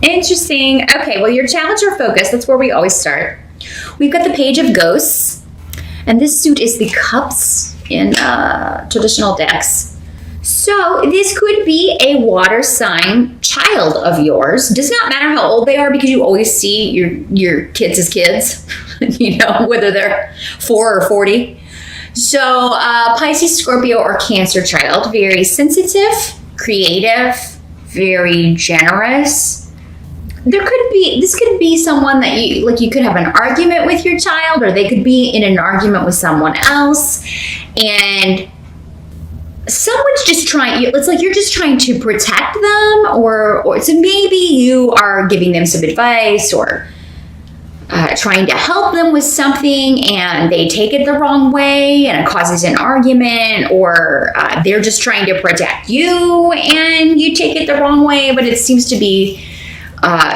Interesting. Okay, well, your challenge or focus, that's where we always start. We've got the Page of Ghosts, and this suit is the Cups in traditional decks. So this could be a water sign child of yours. Does not matter how old they are, because you always see your kids as kids, you know, whether they're 4 or 40. So Pisces, Scorpio, or Cancer child, very sensitive, creative, very generous. This could be someone that you could have an argument with your child, or they could be in an argument with someone else, and someone's just trying, it's like you're just trying to protect them, or so maybe you are giving them some advice, or trying to help them with something, and they take it the wrong way and it causes an argument, or they're just trying to protect you and you take it the wrong way, but it seems to be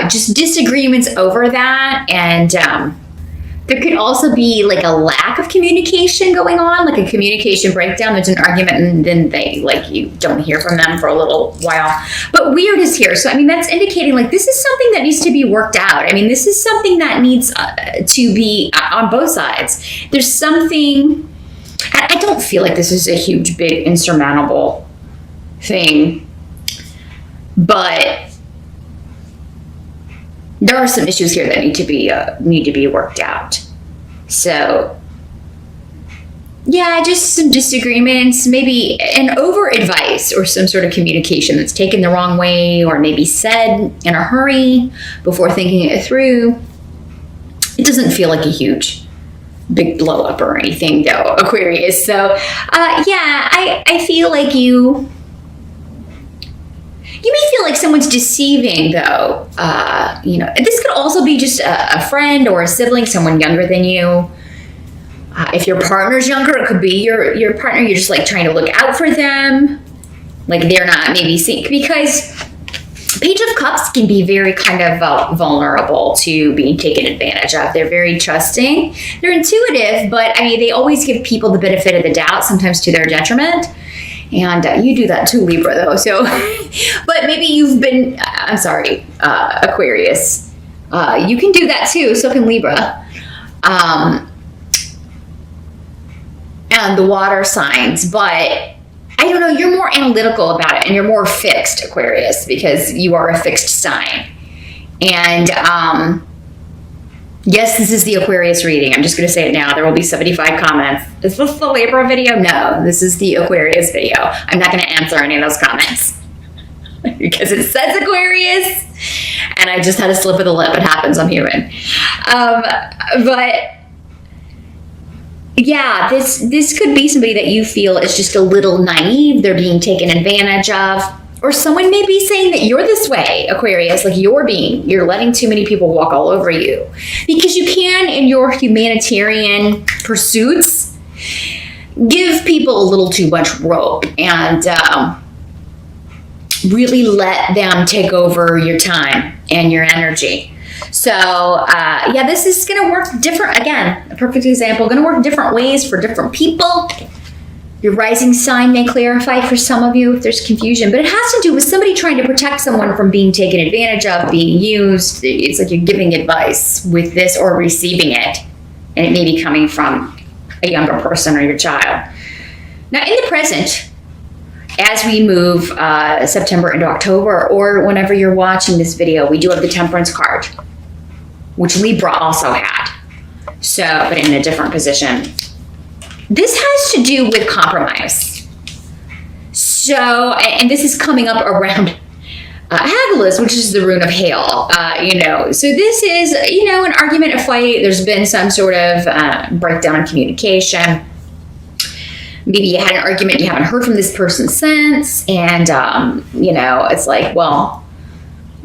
just disagreements over that. And there could also be like a lack of communication going on, like a communication breakdown. There's an argument and then you don't hear from them for a little while. But weird is here. So, I mean, that's indicating like this is something that needs to be worked out. I mean, this is something that needs to be on both sides. There's something, I don't feel like this is a huge, big, insurmountable thing, but there are some issues here that need to be worked out. So, yeah, just some disagreements, maybe an over advice or some sort of communication that's taken the wrong way, or maybe said in a hurry before thinking it through. It doesn't feel like a huge, big blow up or anything, though, Aquarius. So, I feel like you may feel like someone's deceiving, though. This could also be just a friend or a sibling, someone younger than you. If your partner's younger, it could be your partner. You're just like trying to look out for them. Like they're not maybe seeing, because Page of Cups can be very kind of vulnerable to being taken advantage of. They're very trusting. They're intuitive, but I mean, they always give people the benefit of the doubt, sometimes to their detriment. And you do that too, Libra, though. So, but maybe you've been, Aquarius. You can do that too, so can Libra. And the water signs. But I don't know, you're more analytical about it, and you're more fixed, Aquarius, because you are a fixed sign. And yes, this is the Aquarius reading. I'm just going to say it now. There will be 75 comments. Is this the Libra video? No, this is the Aquarius video. I'm not going to answer any of those comments because it says Aquarius, and I just had a slip of the lip. It happens. I'm human. But yeah, this could be somebody that you feel is just a little naive. They're being taken advantage of. Or someone may be saying that you're this way, Aquarius, like you're letting too many people walk all over you. Because you can, in your humanitarian pursuits, give people a little too much rope and really let them take over your time and your energy. So, this is going to work different. Again, a perfect example, going to work different ways for different people. Your rising sign may clarify for some of you if there's confusion, but it has to do with somebody trying to protect someone from being taken advantage of, being used. It's like you're giving advice with this or receiving it, and it may be coming from a younger person or your child. Now, in the present, as we move September into October, or whenever you're watching this video, we do have the Temperance card, which Libra also had, so, but in a different position. This has to do with compromise. So, and this is coming up around Hagalaz, which is the rune of hail, So this is, an argument, a fight. There's been some sort of breakdown in communication. Maybe you had an argument, you haven't heard from this person since, and, it's like, well,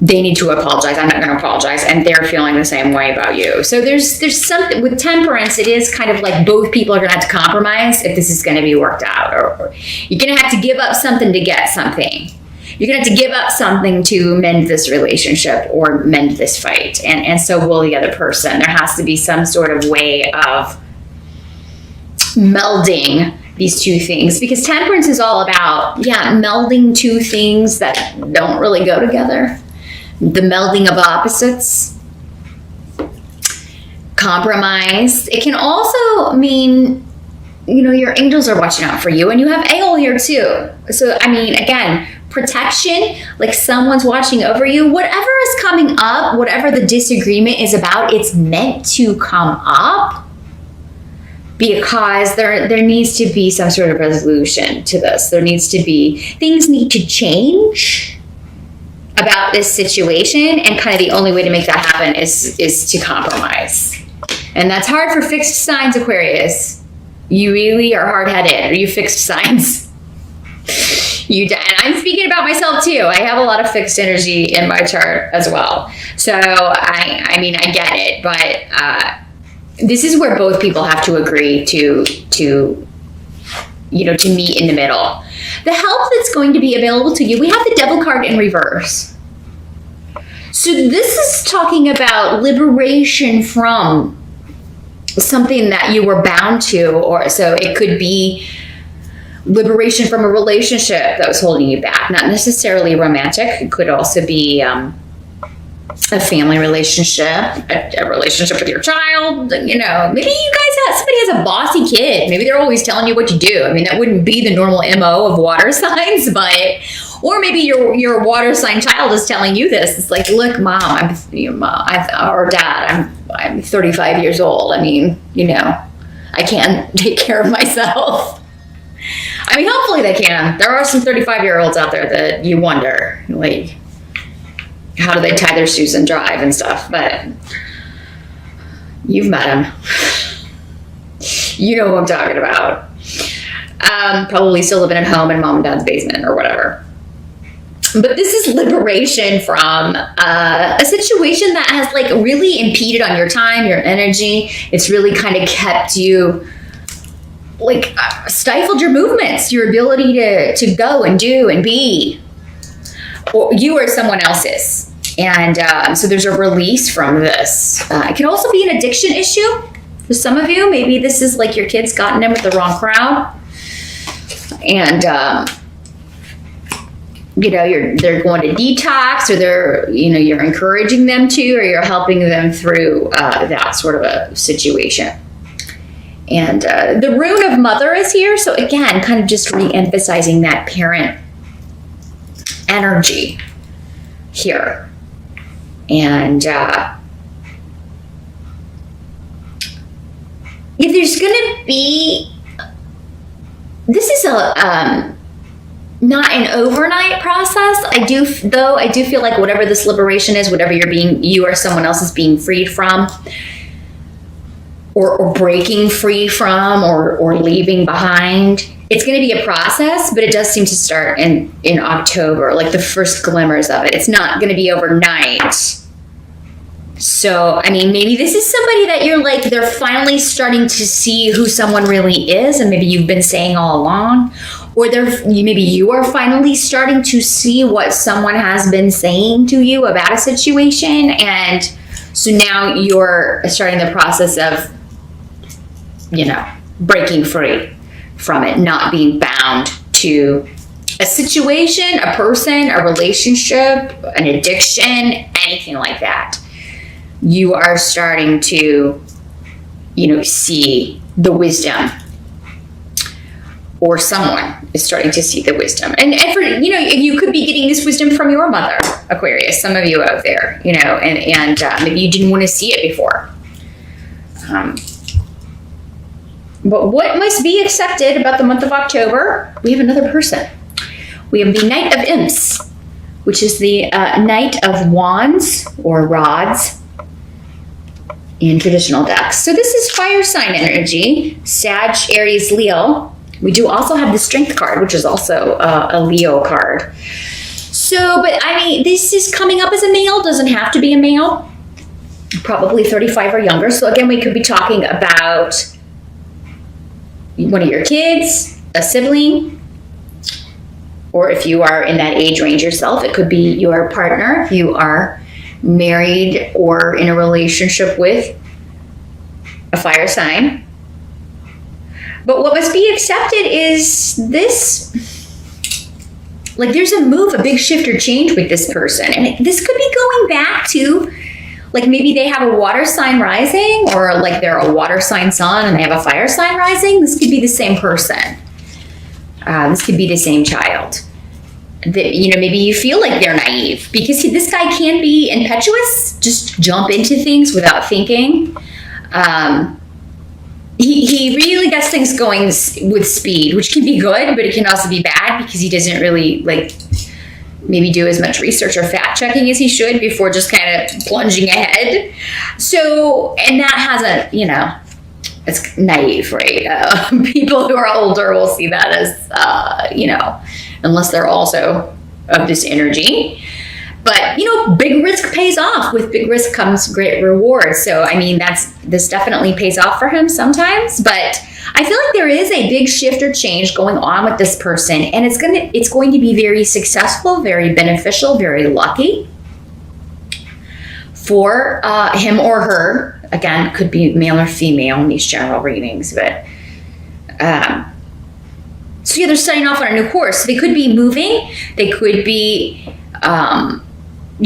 they need to apologize. I'm not going to apologize. And they're feeling the same way about you. So there's something with Temperance. It is kind of like both people are going to have to compromise if this is going to be worked out. Or you're going to have to give up something to get something. You're going to have to give up something to mend this relationship or mend this fight. And so will the other person. There has to be some sort of way of melding these two things. Because Temperance is all about, melding two things that don't really go together. the melding of opposites, compromise. It can also mean, your angels are watching out for you, and you have Ael here too. So, again, protection, like someone's watching over you. Whatever is coming up, whatever the disagreement is about, it's meant to come up because there needs to be some sort of resolution to this. Things need to change about this situation, and kind of the only way to make that happen is to compromise. And that's hard for fixed signs, Aquarius. You really are hard-headed. Are you fixed signs? And I'm speaking about myself too. I have a lot of fixed energy in my chart as well. So I get it, but this is where both people have to agree to meet in the middle. The help that's going to be available to you, we have the Devil card in reverse. So this is talking about liberation from something that you were bound to, or so it could be liberation from a relationship that was holding you back, not necessarily romantic. It could also be a family relationship, a relationship with your child. Maybe you guys somebody has a bossy kid. Maybe they're always telling you what to do. That wouldn't be the normal MO of water signs, or maybe your water sign child is telling you this. It's like, look, Mom, or Dad, I'm 35 years old. I can't take care of myself. Hopefully they can. There are some 35-year-olds out there that you wonder, like, how do they tie their shoes and drive and stuff? But you've met them. You know who I'm talking about. Probably still living at home in Mom and Dad's basement or whatever. But this is liberation from a situation that has really impeded on your time, your energy. It's really kind of kept you stifled your movements, your ability to go and do and be, or you or someone else's. And so there's a release from this. It can also be an addiction issue for some of you. Maybe this is your kid's gotten in with the wrong crowd, and they're going to detox, or you're encouraging them to, or you're helping them through that sort of a situation. And the rune of Mother is here. So again, kind of just re-emphasizing that parent energy here. And if there's going to be, this is not an overnight process. I do feel like whatever this liberation is, whatever you or someone else is being freed from, or breaking free from, or leaving behind, it's going to be a process, but it does seem to start in October, the first glimmers of it. It's not going to be overnight. So, maybe this is somebody that they're finally starting to see who someone really is, and maybe you've been saying all along, or maybe you are finally starting to see what someone has been saying to you about a situation, and so now you're starting the process of breaking free from it, not being bound to a situation, a person, a relationship, an addiction, anything like that. You are starting to, see the wisdom, or someone is starting to see the wisdom. And for, you could be getting this wisdom from your mother, Aquarius, some of you out there, and maybe you didn't want to see it before. But what must be accepted about the month of October? We have another person. We have the Knight of Imps, which is the Knight of Wands or Rods in traditional decks. So this is fire sign energy, Sag, Aries, Leo. We do also have the Strength card, which is also a Leo card. So, but this is coming up as a male, doesn't have to be a male, probably 35 or younger. So again, we could be talking about one of your kids, a sibling, or if you are in that age range yourself, it could be your partner. If you are married or in a relationship with a fire sign. But what must be accepted is this like there's a move, a big shift or change with this person. And this could be going back to, like maybe they have a water sign rising, or like they're a water sign sun and they have a fire sign rising. This could be the same person. This could be the same child. That, you know, maybe you feel like they're naive, because this guy can be impetuous, just jump into things without thinking. He really gets things going with speed, which can be good, but it can also be bad because he doesn't really like maybe do as much research or fact checking as he should before just kind of plunging ahead. So, and that has a, you know, it's naive, right? People who are older will see that as, you know, unless they're also of this energy. But, you know, big risk pays off. With big risk comes great reward. So, I mean, this definitely pays off for him sometimes. But I feel like there is a big shift or change going on with this person. And it's going to be very successful, very beneficial, very lucky for him or her. Again, could be male or female in these general readings. But, so yeah, they're starting off on a new course. They could be moving. They could be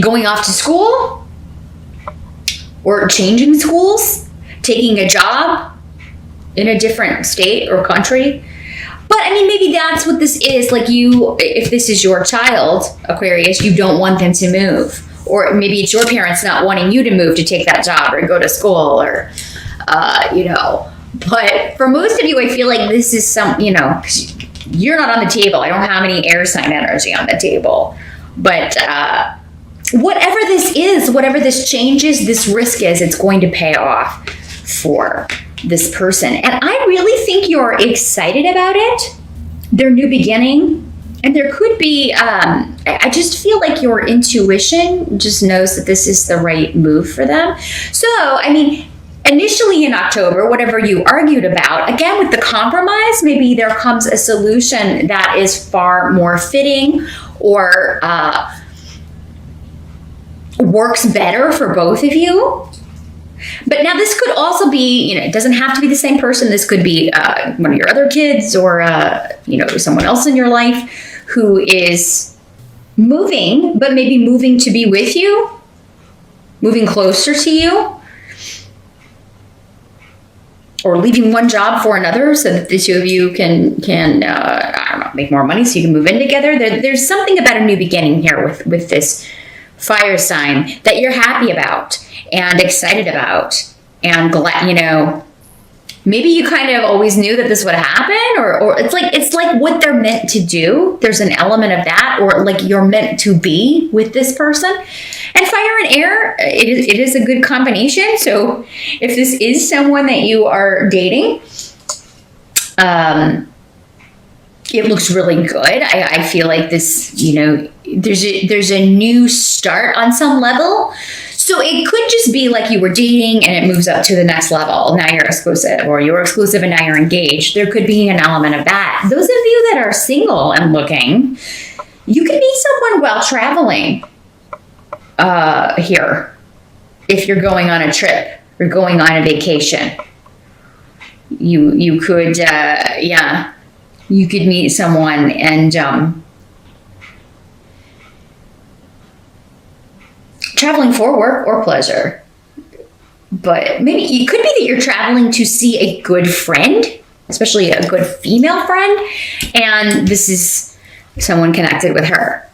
going off to school, or changing schools, taking a job in a different state or country. But I mean, maybe that's what this is. Like you, if this is your child, Aquarius, you don't want them to move. Or maybe it's your parents not wanting you to move to take that job or go to school, or, you know. But for most of you, I feel like this is some, you know, you're not on the table. I don't have any air sign energy on the table. But whatever this is, whatever this change is, this risk is, it's going to pay off for this person. And I really think you're excited about it, their new beginning. And there could be, I just feel like your intuition just knows that this is the right move for them. So, I mean, initially in October, whatever you argued about, again, with the compromise, maybe there comes a solution that is far more fitting, or works better for both of you. But now this could also be, you know, it doesn't have to be the same person. This could be one of your other kids, or, you know, someone else in your life who is moving, but maybe moving to be with you, moving closer to you, or leaving one job for another so that the two of you can I don't know, make more money so you can move in together. There's something about a new beginning here with this fire sign that you're happy about and excited about and glad, you know, maybe you kind of always knew that this would happen, or it's like what they're meant to do. There's an element of that, or like you're meant to be with this person. And fire and air, it is a good combination. So if this is someone that you are dating, it looks really good. I feel like this, you know, there's a new start on some level. So it could just be like you were dating and it moves up to the next level. Now you're exclusive, or you were exclusive and now you're engaged. There could be an element of that. Those of you that are single and looking, you can meet someone while traveling here. If you're going on a trip or going on a vacation, you could, yeah, you could meet someone and traveling for work or pleasure. But maybe it could be that you're traveling to see a good friend, especially a good female friend, and this is someone connected with her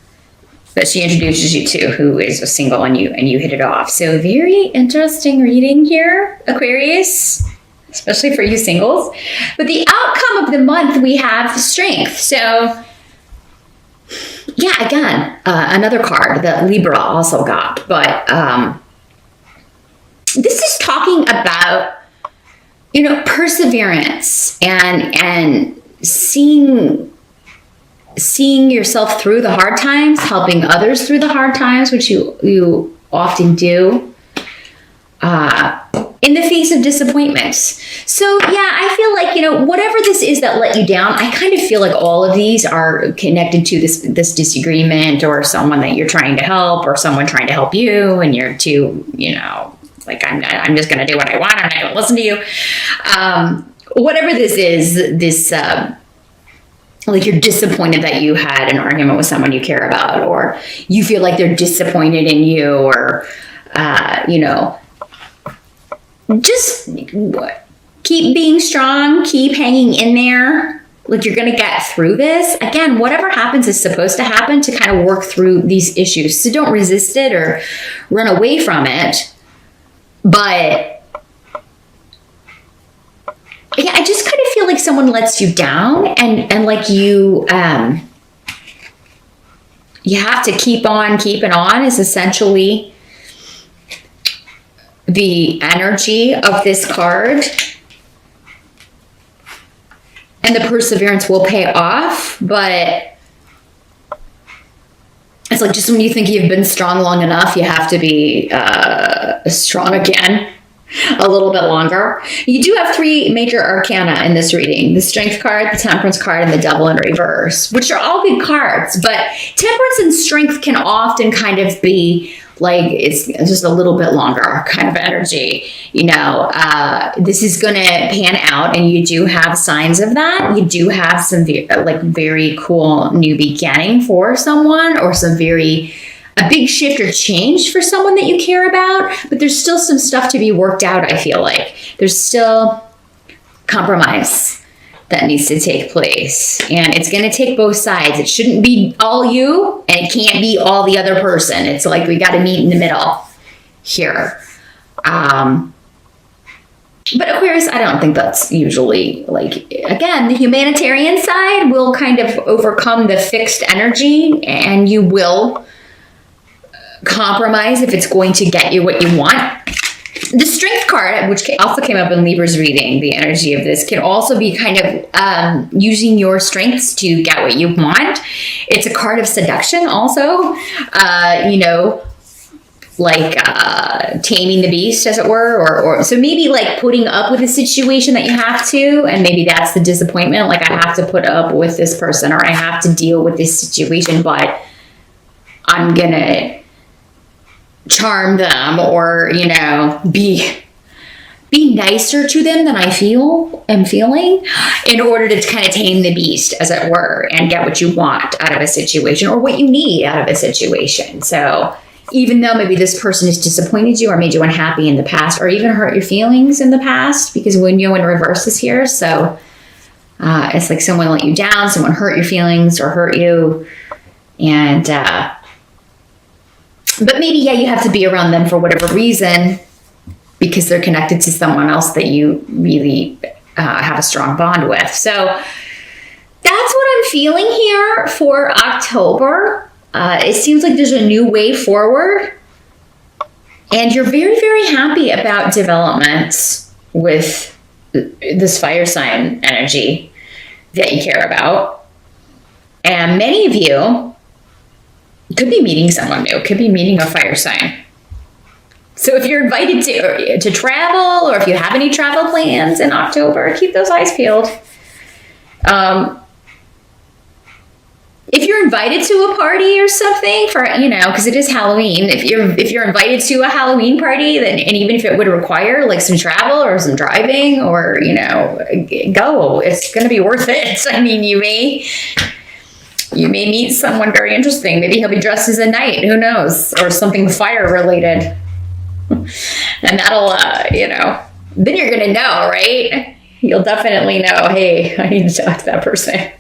that she introduces you to, who is a single, and you hit it off. So very interesting reading here, Aquarius, especially for you singles. But the outcome of the month, we have strength. So yeah, again, another card that Libra also got. But this is talking about, you know, perseverance and seeing yourself through the hard times, helping others through the hard times, which you often do, in the face of disappointments. So yeah, I feel like, you know, whatever this is that let you down, I kind of feel like all of these are connected to this disagreement, or someone that you're trying to help, or someone trying to help you, and you're too, you know, like, I'm just going to do what I want, I'm not going to listen to you. Whatever this is, this like you're disappointed that you had an argument with someone you care about, or you feel like they're disappointed in you, or, you know, just keep being strong, keep hanging in there. Like you're going to get through this. Again, whatever happens is supposed to happen to kind of work through these issues. So don't resist it or run away from it. But yeah, I just kind of feel like someone lets you down, and like you have to keep on keeping on is essentially the energy of this card. And the perseverance will pay off, but it's like just when you think you've been strong long enough, you have to be strong again a little bit longer. You do have 3 major arcana in this reading: the Strength card, the Temperance card, and the Devil in reverse, which are all good cards. But Temperance and Strength can often kind of be like, it's just a little bit longer kind of energy. You know, this is going to pan out, and you do have signs of that. You do have some very cool new beginning for someone, or a big shift or change for someone that you care about, but there's still some stuff to be worked out. I feel like there's still compromise that needs to take place, and it's going to take both sides. It shouldn't be all you, and it can't be all the other person. It's like we got to meet in the middle here. But Aquarius, I don't think that's usually, like, again, the humanitarian side will kind of overcome the fixed energy, and you will compromise if it's going to get you what you want. The Strength card, which also came up in Libra's reading, the energy of this can also be kind of using your strengths to get what you want. It's a card of seduction also, you know, like taming the beast, as it were, or so maybe like putting up with a situation that you have to, and maybe that's the disappointment. Like, I have to put up with this person, or I have to deal with this situation, but I'm gonna charm them, or, you know, be nicer to them than I am feeling, in order to kind of tame the beast, as it were, and get what you want out of a situation, or what you need out of a situation. So even though maybe this person has disappointed you or made you unhappy in the past, or even hurt your feelings in the past, because when you're in reverse is here. So it's like someone let you down, someone hurt your feelings or hurt you. And, but maybe, yeah, you have to be around them for whatever reason, because they're connected to someone else that you really have a strong bond with. So that's what I'm feeling here for October. It seems like there's a new way forward, and you're very, very happy about developments with this fire sign energy that you care about. And many of you could be meeting someone new, could be meeting a fire sign. So if you're invited to travel, or if you have any travel plans in October, keep those eyes peeled. If you're invited to a party or something, for, you know, because it is Halloween, if you're invited to a Halloween party, then, and even if it would require like some travel or some driving, or, you know, go, it's going to be worth it. I mean, you may meet someone very interesting. Maybe he'll be dressed as a knight, who knows, or something fire related. And that'll, you know, then you're going to know, right? You'll definitely know, hey, I need to talk to that person.